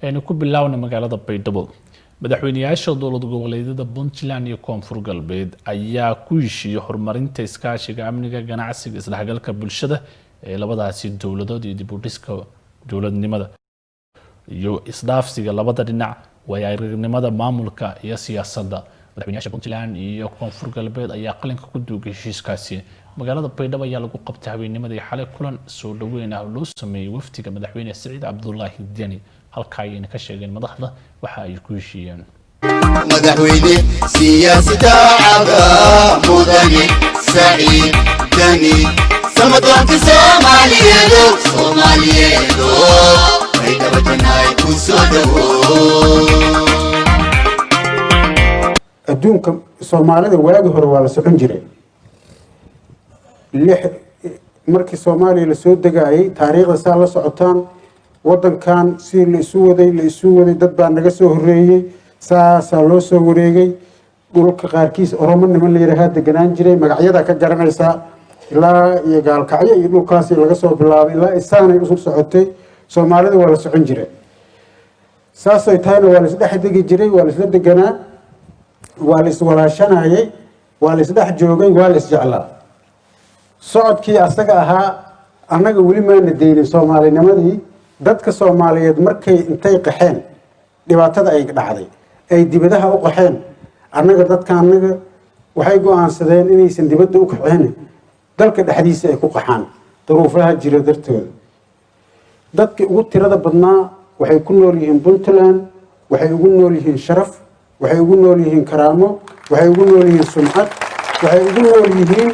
aynu ku bilaawna magaalada Baydhabo. Madaxweynayaasha dowlad goboleedyada Puntland iyo Koonfur Galbeed ayaa ku heshiiyay horumarinta iskaashiga amniga, ganacsiga, isdhexgalka bulshada ee labadaasi dowladood iyo dib u dhiska dowladnimada iyo isdhaafsiga labada dhinac waayo-aragnimada maamulka iyo siyaasadda. Madaxweynayaasha Puntland iyo Koonfur Galbeed ayaa qalinka ku duugay heshiiskaasi. Magaalada Baydhabo ayaa lagu qabtay habeennimadii xalay kulan soo dhaweyn ah loo sameeyay wafdiga madaxweyne Saciid Cabdullaahi Deni. halka ayayna ka sheegeen madaxda waxa ay ku heshiiyeen madaxweyne siyaasadda caaga mudane Saciid Deni samadoonka Soomaaliyeed Baydhabo janaay ku soo dhawow adduunka Soomaalida waagi hore waa la socon jiray markii Soomaaliya la soo dagaayay taariikhda saa la socotaan wadankan si la isu waday dad baa naga soo horeeyay saasa loo soo wareegay dhulka qaarkiis Oromo niman la yiraahdo deganaan jiray magacyada ka garanaysa ilaa iyo gaalkacyo iyo dhulkaas laga soo bilaabay ilaa isaanay u socotay Soomaalida waa la socon jiray saasay taayna waa la isdhex degi jiray waa la isla deganaa waa la iswalaashanayay waa la isdhex joogay waa la isjeclaa socodkii asaga ahaa annaga weli maana deeyay Soomaalinimadii dadka Soomaaliyeed markay intay qaxeen dhibaatada ay dhacday ay dibadaha u qaxeen annaga waxay go'aansadeen inaysan dibadda u qaxeen dalka dhexdiisa ay ku qaxaan duruufaha jira dartood dadkii ugu tirada badnaa waxay ku nool yihiin Puntland waxay ugu nool yihiin sharaf waxay ugu nool yihiin karaamo waxay ugu nool yihiin sumcad waxay ugu nool yihiin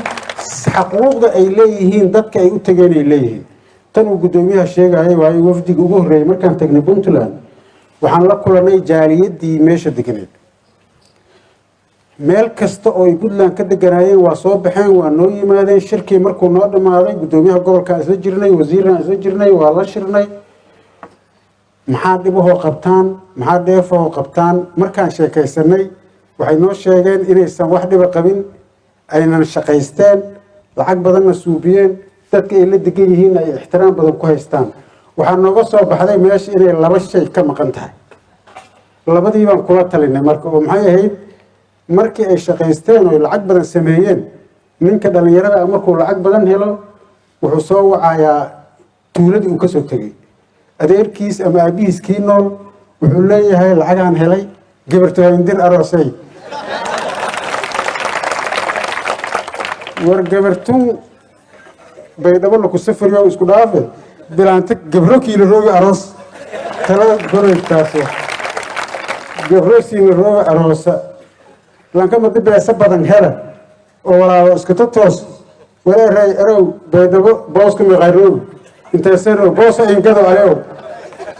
xaquuqda ay leeyihiin dadka ay u tageen ay leeyihiin tan uu gudoomiyaha sheegay waa wafdiga ugu horeeyay markaan tagnay Puntland waxaan la kulanay jaaliyadii meesha deganeed meel kasta oo ay Puntland ka deganaayeen waa soo baxeen waa noo yimaadeen shirkii markuu noo dhamaaday gudoomiyaha gobolka isla jirnay wasiirna isla jirnay waa la shirnay maxaa dhibahoo qabtaan maxaa dheefahoo qabtaan markaan sheekaysanay waxay noo sheegeen inaysan wax dhiba qabin aynan shaqaysteen lacag badanna suubiyeen dadka ay la degan yihiin ay ixtiraam badan ku haystaan waxa nooga soo baxday meesha inay laba shay ka maqan tahay labadii baan kula talinay marka oo maxay ahayd markii ay shaqaysteen oo lacag badan sameeyeen ninka dhalinyarada markuu lacag badan helo wuxuu soo wacayaa tuuladii uu ka soo tagay adeerkiis ama aabihiis kii nool wuxuu leeyahay lacagaan helay gabarto hindir aroosay war gabartun Baydhabo la ku safriyo isku dhaafay bilaanta gabro kiilo rooga aroos tala goreeytaas gabro kiilo rooga aroosa lanka madbeesa badan hela oo walaalo iska toos wareeray arow Baydhabo booska ma qayrow inta sano boosa in gado aleeyo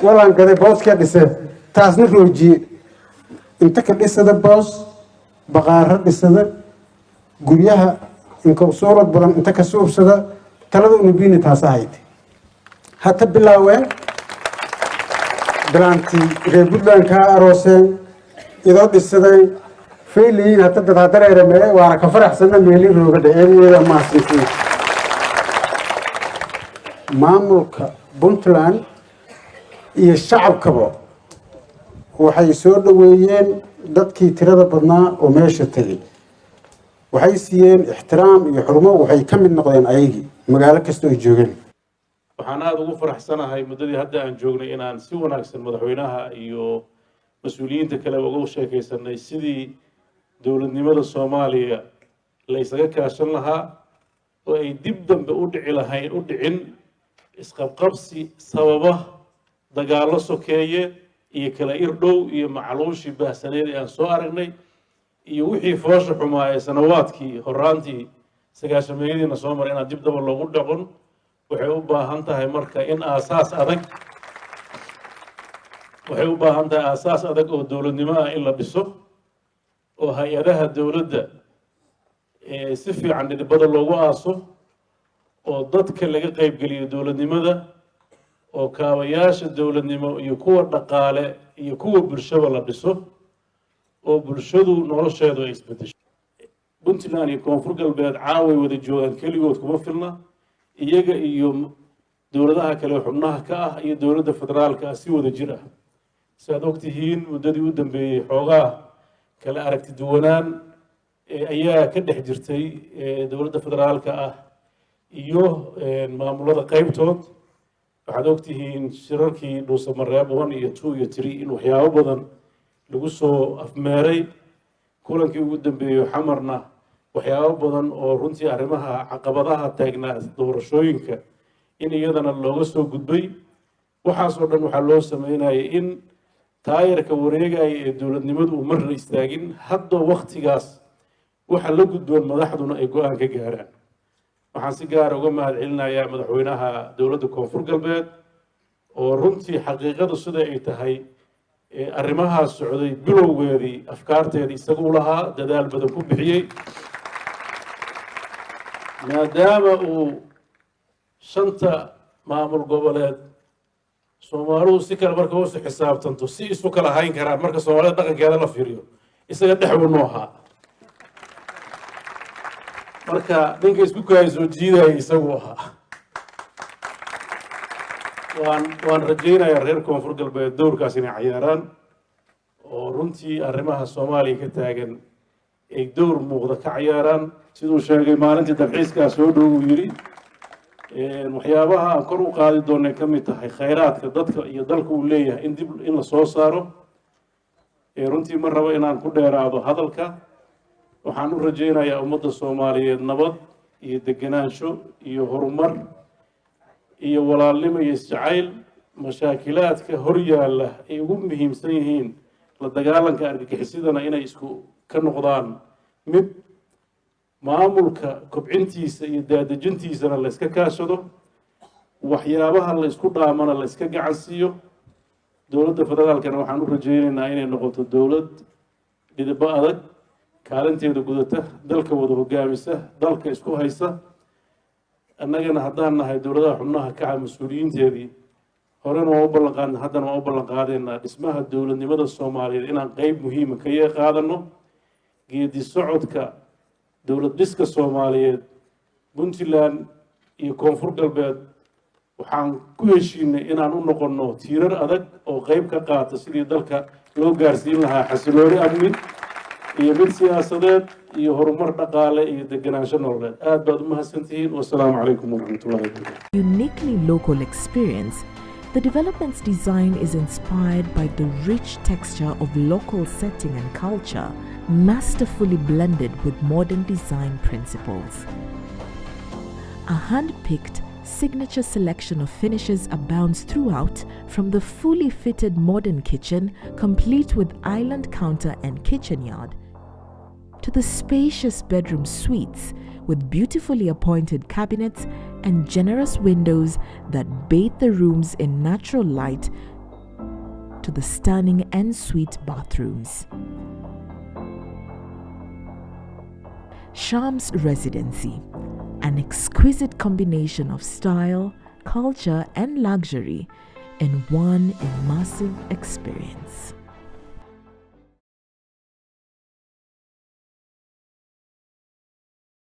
walaan gaday booska dhisay taasna roojiye inta ka dhisada boos baqaar dhisada guryaha in ka soo badan inta ka suubsada talada uu biini taas ahayd hata bilaaween bilaanti reer Puntland ka arooseen idoo dhisaday feeliin hata dad dareermay waana ka faraxsan meelii rooga dhaceeyada maasifii maamulka Puntland iyo shacabkaba waxay soo dhaweeyeen dadkii tirada badnaa oo meesha tagay waxay siiyeen ixtiraam iyo xurmo waxay ka mid noqdeen ayagii magaalo kasta oo joogeen waxaan aad ugu faraxsanahay muddadii hadda aan joognay inaan si wanaagsan madaxweynaha iyo mas'uuliyiinta kale uga sheekaysanay sidii dowladnimada Soomaaliya la isaga kaashan lahaa oo ay dib dambe u dhicin isqabqabsi sababa dagaalo sokeeye iyo kala irdhow iyo macluushi baahsaneed aan soo aragnay iyo wixii foosha xumaa ee sanawaadkii horaantii sagaashameeyadiina soo maray inaan dib daba loogu dhaqon waxay u baahan tahay marka in aasaas adag oo dowladnimo ah in la dhiso oo hay-adaha dowladda si fiican dhidibada loogu aaso oo dadka laga qaybgeliyo dowladnimada oo kaabayaasha dowladnimo iyo kuwa dhaqaale iyo kuwa bulshada la dhiso oo bulshadu nolosheedu ay isbedesho Puntland iyo Koonfur Galbeed caaway wada joogan kaligood kuma filna iyaga iyo dowladaha kale xubnaha ka ah iyo dowladda federaalka si wada jir ah sidaad ogtihiin muddadii u dambeeyey xoogaa kala aragti duwanaan ayaa ka dhex jirtay dowladda federaalka ah iyo maamulada qaybtood. waxaad ogtihiin shirarkii dhuusamareeb 1 iyo 2 iyo 3 in waxyaabo badan lagu soo afmeeray. kulankii ugu dambeeyey xamarna waxyaabo badan oo runtii arrimaha caqabadaha taagnaa doorashooyinka in iyadana looga soo gudbay. waxaasoo dhan waxaa loo sameynayay in taayirka wareegaya ee dowladnimadu uu marna istaagin, hadda waktigaas waxa la gudboon madaxduna ay go-aan ka gaaraan. waxaan si gaar uga mahad celinayaa madaxweynaha dowladda koonfur galbeed oo runtii xaqiiqadu sida ay tahay arrimahaas socday bilowgeedii afkaarteedii isagu lahaa dadaal badan ku bixiyey. maadaama uu 5 maamul goboleed Soomaalidu si kale marka hoos xisaabtanto si isu kala hayn karaan marka Soomaalida dhaqankeeda la fiiriyo isaga dhaxwo nooha. marka ninka isku kay soo jiiday isagu ahaa. waan rajaynayaa reer koonfur galbeed doorkaas inay ciyaaraan oo runtii arrimaha Soomaaliya ka taagan ay door muuqda ka ciyaaraan. sidoo sheegay maalintii dalxiiska soo dhow yiri waxyaabaha aan kor u qaadi doonay ka mid tahay khayraadka dadka iyo dalka uu leeyahay in dib in la soo saaro. runtii ma rabo inaan ku dheeraado hadalka. waxaan u rajaynayaa ummadda Soomaaliyeed nabad iyo deganaansho iyo horumar iyo walaalnimo iyo isjacayl. mashaakilaadka hor yaalla ay ugu muhiimsan yihiin la dagaalanka argagixisidana inay isku ka noqdaan mid maamulka kobcintiisa iyo daadejintiisana la iska kaashado, waxyaabaha la isku dhaamana la iska gacan siiyo. dowladda federaalkana waxaan u rajaynaynaa inay noqoto dowlad dhidibba adag, kaalinteeda gudata, dalka wada hogaamisa, dalka isku haysa. annagana haddaan nahay dowladaha xubnaha kaca mas-uuliyiinteedii horena waa u ballan qaadna haddana waa u ballan qaadaynaa dhismaha dowladnimada Soomaaliyeed inaan qayb muhiima ka qaadano. geedi socodka dowlad dhiska Soomaaliyeed Puntland iyo koonfur galbeed waxaan ku heshiinay inaan u noqono tiirar adag oo qayb ka qaata sidii dalka loo gaarsiin lahaa xasilooni amni iyo mid siyaasadeed iyo horumar dhaqaale iyo deganaansho nololeed. aad baad u mahadsantihiin. wassalaamu calaykum waraxmatullaahi wabarakaatuh. Uniquely local experience, the development's design is inspired by the rich texture of local setting and culture, masterfully blended with modern design principles. A hand-picked signature selection of finishes abounds throughout, from the fully fitted modern kitchen, complete with island counter and kitchen yard, to the spacious bedroom suites with beautifully appointed cabinets and generous windows that bathe the rooms in natural light, to the stunning en-suite bathrooms. Shams Residency, an exquisite combination of style, culture and luxury in one immersive experience.